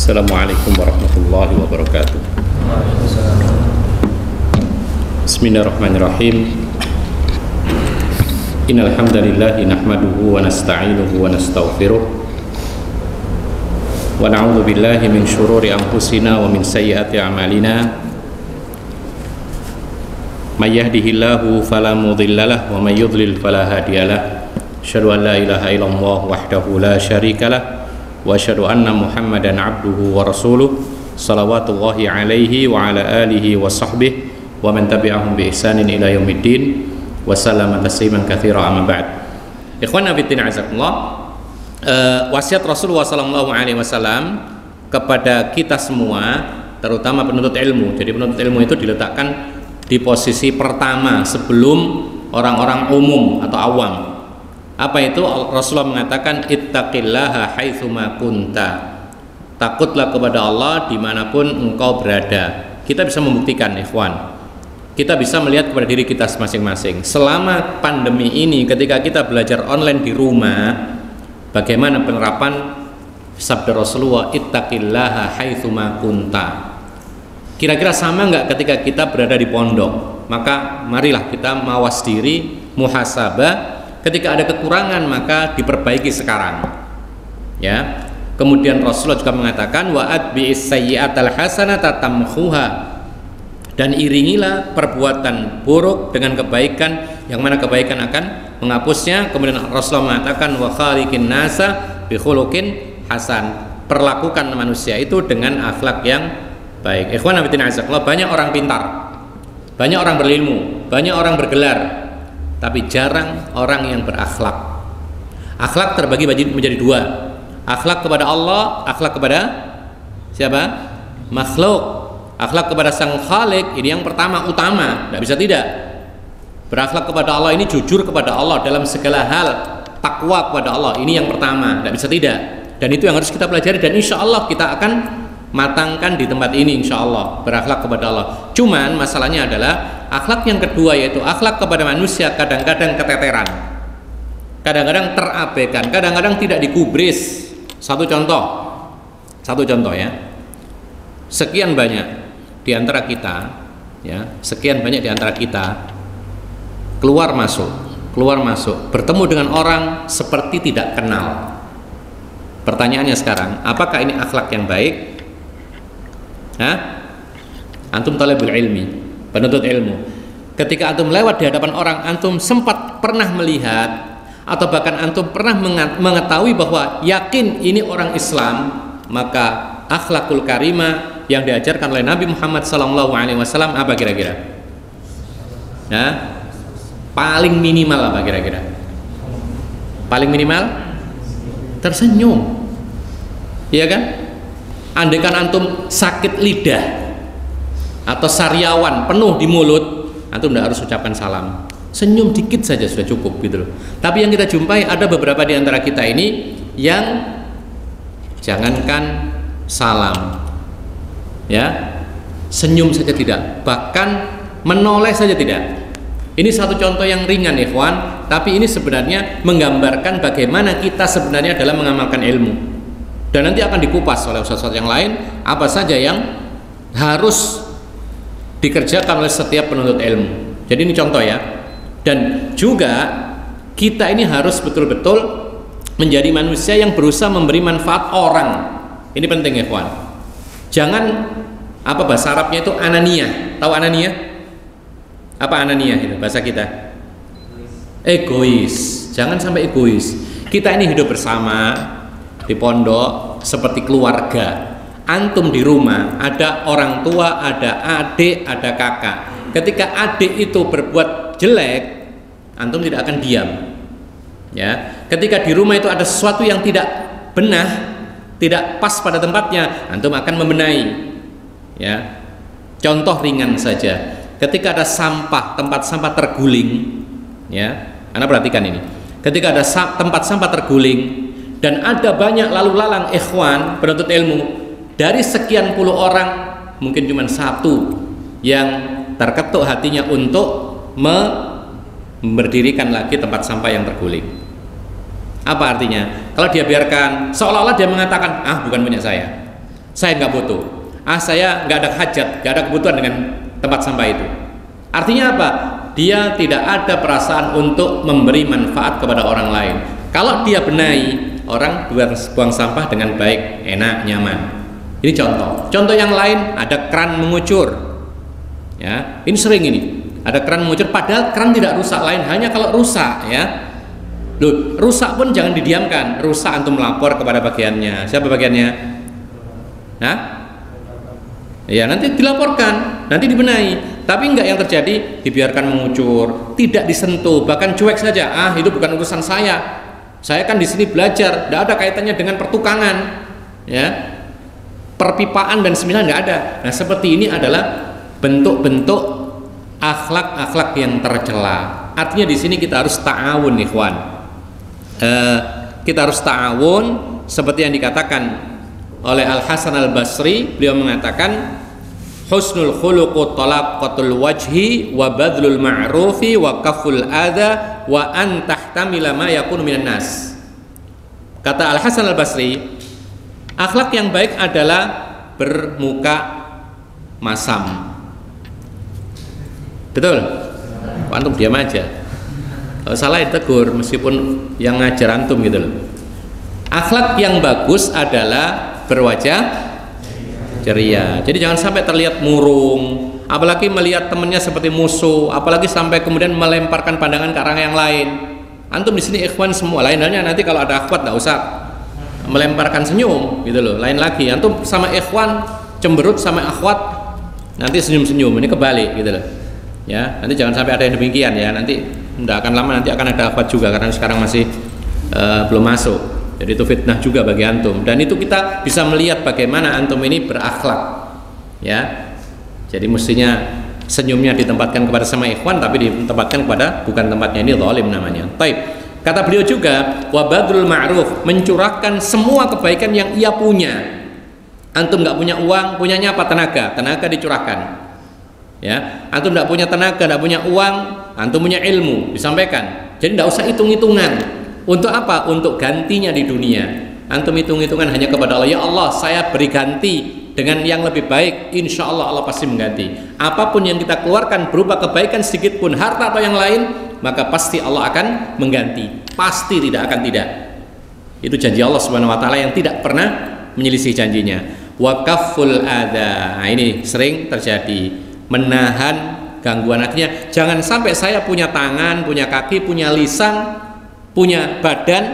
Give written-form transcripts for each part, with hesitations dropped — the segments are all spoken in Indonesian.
Assalamualaikum warahmatullahi wabarakatuh. Bismillahirrahmanirrahim. Innal hamdalillah nahmaduhu wa nasta'inuhu wa nastaghfiruh wa na'udzu billahi min syururi anfusina wa min sayyiati a'malina. May yahdihillahu fala mudhillalah wa may yudlil fala hadiyalah. Asyhadu an la ilaha illallah wahdahu la syarikalah wa asyhadu anna Muhammadan abduhu wa rasuluh salawatullahi alaihi wa ala alihi wa sahbihi wa man tabi'ahum bi ihsanin ila yaumiddin wa sallama tasliman katsira amma ba'd. Ikhwan fillah azakumullah, wasiat Rasulullah sallallahu alaihi wasallam kepada kita semua, terutama penuntut ilmu. Jadi penuntut ilmu itu diletakkan di posisi pertama sebelum orang-orang umum atau awam. Apa itu? Rasulullah mengatakan ittaqillaha haitsuma kunta, takutlah kepada Allah dimanapun engkau berada. Kita bisa membuktikan, ikhwan, kita bisa melihat kepada diri kita masing-masing. Selama pandemi ini, ketika kita belajar online di rumah, bagaimana penerapan sabda Rasulullah ittaqillaha haitsuma kunta? Kira-kira sama nggak ketika kita berada di pondok? Maka marilah kita mawas diri, muhasabah. Ketika ada kekurangan maka diperbaiki sekarang, ya. Kemudian Rasulullah juga mengatakan wa atbi'is sayyi'atal hasanata tamhuha, dan iringilah perbuatan buruk dengan kebaikan, yang mana kebaikan akan menghapusnya. Kemudian Rasulullah mengatakan wa khaliqin nasa bi khuluqin hasan, perlakukan manusia itu dengan akhlak yang baik. Ikhwan fillah azakumullah, banyak orang pintar, banyak orang berilmu, banyak orang bergelar, tapi jarang orang yang berakhlak. Akhlak terbagi menjadi dua: akhlak kepada Allah, akhlak kepada siapa? Makhluk. Akhlak kepada sang Khalik ini yang pertama, utama, tidak bisa tidak. Berakhlak kepada Allah ini jujur kepada Allah dalam segala hal, takwa kepada Allah, ini yang pertama, tidak bisa tidak. Dan itu yang harus kita pelajari, dan insya Allah kita akan matangkan di tempat ini, insya Allah, berakhlak kepada Allah. Cuman masalahnya adalah akhlak yang kedua, yaitu akhlak kepada manusia kadang-kadang keteteran, kadang-kadang terabaikan, kadang-kadang tidak digubris. Satu contoh ya, sekian banyak di antara kita, ya, sekian banyak di antara kita keluar masuk, bertemu dengan orang seperti tidak kenal. Pertanyaannya sekarang, apakah ini akhlak yang baik? Antum talibul ilmi, penuntut ilmu, ketika antum lewat di hadapan orang, antum sempat pernah melihat atau bahkan antum pernah mengetahui bahwa yakin ini orang Islam, maka akhlakul karimah yang diajarkan oleh Nabi Muhammad SAW apa kira-kira? Paling minimal apa kira-kira? Paling minimal tersenyum, iya kan? Andaikan antum sakit lidah atau sariawan penuh di mulut, antum tidak harus ucapkan salam, senyum dikit saja sudah cukup gitu loh. Tapi yang kita jumpai ada beberapa di antara kita ini yang jangankan salam, ya, senyum saja tidak, bahkan menoleh saja tidak. Ini satu contoh yang ringan, ikhwan, tapi ini sebenarnya menggambarkan bagaimana kita sebenarnya dalam mengamalkan ilmu. Dan nanti akan dikupas oleh ustaz-ustaz yang lain apa saja yang harus dikerjakan oleh setiap penuntut ilmu. Jadi ini contoh ya. Dan juga kita ini harus betul-betul menjadi manusia yang berusaha memberi manfaat orang. Ini penting, ikhwan. Jangan, apa bahasa Arabnya itu, anania. Tahu anania? Apa anania itu bahasa kita? Egois. Jangan sampai egois. Kita ini hidup bersama di pondok seperti keluarga. Antum di rumah ada orang tua, ada adik, ada kakak. Ketika adik itu berbuat jelek, antum tidak akan diam, ya. Ketika di rumah itu ada sesuatu yang tidak benar, tidak pas pada tempatnya, antum akan membenahi, ya. Contoh ringan saja, ketika ada sampah, tempat sampah terguling, ya, Anda perhatikan ini, ketika ada tempat sampah terguling dan ada banyak lalu lalang, ikhwan penuntut ilmu, dari sekian puluh orang mungkin cuma satu yang terketuk hatinya untuk berdirikan lagi tempat sampah yang terguling. Apa artinya? Kalau dia biarkan, seolah-olah dia mengatakan, bukan punya saya. saya nggak butuh. Saya nggak ada hajat, nggak ada kebutuhan dengan tempat sampah itu. Artinya apa? Dia tidak ada perasaan untuk memberi manfaat kepada orang lain. Kalau dia benahi, orang buang sampah dengan baik, enak, nyaman. Ini contoh. Contoh yang lain, ada keran mengucur. Ya, ini sering ini. Ada keran mengucur, padahal keran tidak rusak, lain hanya kalau rusak, ya. Loh, rusak pun jangan didiamkan. Rusak antum melapor kepada bagiannya. Siapa bagiannya? Nah, ya nanti dilaporkan, nanti dibenahi. Tapi enggak, yang terjadi dibiarkan mengucur, tidak disentuh, bahkan cuek saja. Itu bukan urusan saya. Saya kan di sini belajar, tidak ada kaitannya dengan pertukangan, ya, perpipaan dan sembilan nggak ada. Nah, seperti ini adalah bentuk-bentuk akhlak-akhlak yang tercela. Artinya di sini kita harus ta'awun, ikhwan. Kita harus ta'awun seperti yang dikatakan oleh Al-Hasan Al-Basri. Beliau mengatakan, husnul khuluqu talaqatul wajhi wa badlul ma'rufi wa kaful adha wa an tahtamila ma yakunu minan nas. Kata Al-Hasan Al-Basri, akhlak yang baik adalah bermuka masam. Betul? Antum diam aja. Kalau salah ditegur, meskipun yang ngajar antum gitu loh. Akhlak yang bagus adalah berwajah ceria. Jadi jangan sampai terlihat murung, apalagi melihat temannya seperti musuh, apalagi sampai kemudian melemparkan pandangan ke arah yang lain. Antum di sini ikhwan semua, lain halnya nanti kalau ada akhwat nggak usah melemparkan senyum gitu loh. Lain lagi, antum sama ikhwan cemberut sama akhwat, nanti senyum-senyum, ini kebalik gitu loh. Ya, nanti jangan sampai ada yang demikian ya. Nanti tidak akan lama nanti akan ada akhwat juga, karena sekarang masih belum masuk. Jadi itu fitnah juga bagi antum, dan itu kita bisa melihat bagaimana antum ini berakhlak, ya. Jadi mestinya senyumnya ditempatkan kepada sama ikhwan, tapi ditempatkan kepada bukan tempatnya, ini zalim namanya. Baik. Kata beliau juga, wa badrul ma'ruf, mencurahkan semua kebaikan yang ia punya. Antum nggak punya uang, punyanya apa? Tenaga. Tenaga dicurahkan. Ya, antum nggak punya tenaga, nggak punya uang, antum punya ilmu, disampaikan. Jadi nggak usah hitung-hitungan. Untuk apa? Untuk gantinya di dunia. Antum hitung-hitungan hanya kepada Allah. Ya Allah, saya beri ganti dengan yang lebih baik. Insya Allah Allah pasti mengganti. Apapun yang kita keluarkan berupa kebaikan sedikit pun, harta atau yang lain, maka pasti Allah akan mengganti. Pasti, tidak akan tidak. Itu janji Allah Subhanahu Wa Taala yang tidak pernah menyelisih janjinya. Wa kaful adha. Nah, ini sering terjadi. Menahan gangguan. Akhirnya jangan sampai saya punya tangan, punya kaki, punya lisan, punya badan,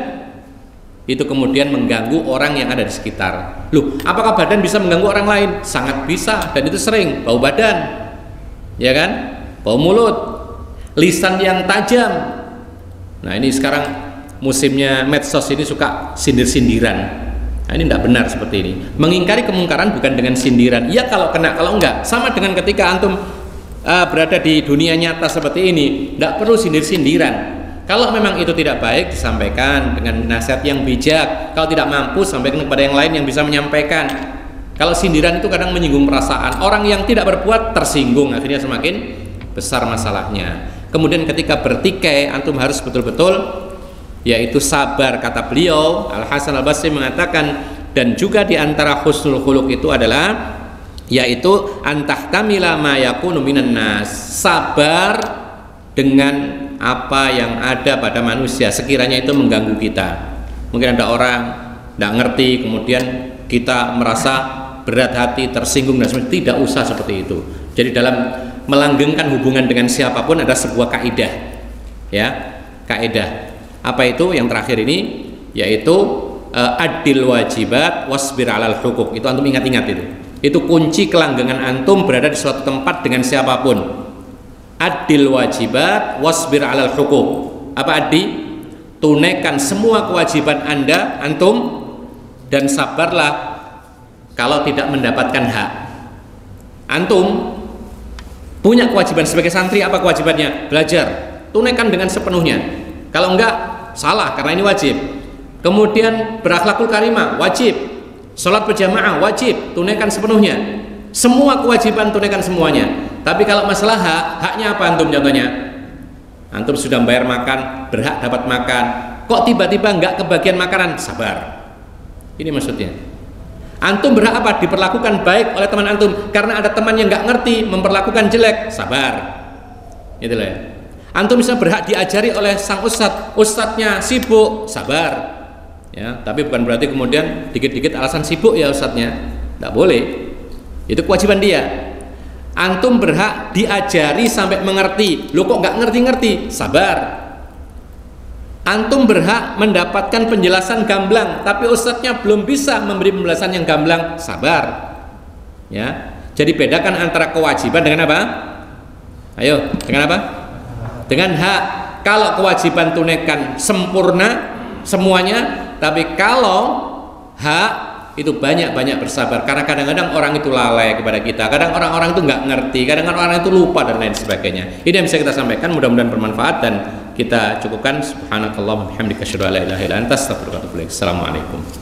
itu kemudian mengganggu orang yang ada di sekitar. Loh, apakah badan bisa mengganggu orang lain? Sangat bisa, dan itu sering. Bau badan, ya kan? Bau mulut, lisan yang tajam. Nah, ini sekarang musimnya medsos ini suka sindir-sindiran. Nah, ini tidak benar seperti ini. Mengingkari kemungkaran bukan dengan sindiran. Iya kalau kena, kalau enggak. Sama dengan ketika antum berada di dunia nyata seperti ini, tidak perlu sindir-sindiran. Kalau memang itu tidak baik, disampaikan dengan nasihat yang bijak. Kalau tidak mampu, sampaikan kepada yang lain yang bisa menyampaikan. Kalau sindiran itu kadang menyinggung perasaan. Orang yang tidak berbuat tersinggung, akhirnya semakin besar masalahnya. Kemudian ketika bertikai, antum harus betul-betul, yaitu sabar. Kata beliau, Al-Hasan Al-Basri mengatakan, dan juga diantara husnul khuluq itu adalah, yaitu antahtamila ma yakunu minan nas, sabar dengan apa yang ada pada manusia sekiranya itu mengganggu kita. Mungkin ada orang tidak ngerti, kemudian kita merasa berat hati, tersinggung dan sebagainya. Tidak usah seperti itu. Jadi dalam melanggengkan hubungan dengan siapapun ada sebuah kaidah, ya, kaidah. Apa itu? Yang terakhir ini yaitu adil wajibat wasbir alal hukuk. Itu antum ingat-ingat itu. Itu kunci kelanggengan antum berada di suatu tempat dengan siapapun. Adil wajibat wasbir alal hukuk. Apa adil? Tunaikan semua kewajiban Anda, antum, dan sabarlah kalau tidak mendapatkan hak. Antum punya kewajiban sebagai santri, apa kewajibannya? Belajar. Tunaikan dengan sepenuhnya. Kalau enggak, salah, karena ini wajib. Kemudian berakhlakul karimah, wajib. Salat berjamaah, wajib. Tunaikan sepenuhnya. Semua kewajiban tunaikan semuanya. Tapi kalau masalah hak, haknya apa antum contohnya? Antum sudah bayar makan, berhak dapat makan. Kok tiba-tiba enggak kebagian makanan? Sabar. Ini maksudnya. Antum berhak apa? Diperlakukan baik oleh teman antum. Karena ada teman yang nggak ngerti, memperlakukan jelek, sabar. Itulah ya. Antum bisa berhak diajari oleh sang ustadznya sibuk, sabar. Ya, tapi bukan berarti kemudian dikit-dikit alasan sibuk ya ustadznya. Nggak boleh. Itu kewajiban dia. Antum berhak diajari sampai mengerti. Lo kok nggak ngerti-ngerti? Sabar. Antum berhak mendapatkan penjelasan gamblang, tapi ustadznya belum bisa memberi penjelasan yang gamblang, sabar. Ya. Jadi bedakan antara kewajiban dengan apa? Ayo, dengan apa? Dengan hak. Kalau kewajiban tunaikan sempurna semuanya, tapi kalau hak itu banyak-banyak bersabar, karena kadang-kadang orang itu lalai kepada kita, kadang orang-orang itu nggak ngerti, kadang-kadang orang itu lupa dan lain sebagainya. Ini yang bisa kita sampaikan, mudah-mudahan bermanfaat dan kita cukupkan. Subhanakallahumma wa bihamdika asyhadu an la ilaha illa anta astaghfiruka wa atubu ilaik. Assalamualaikum.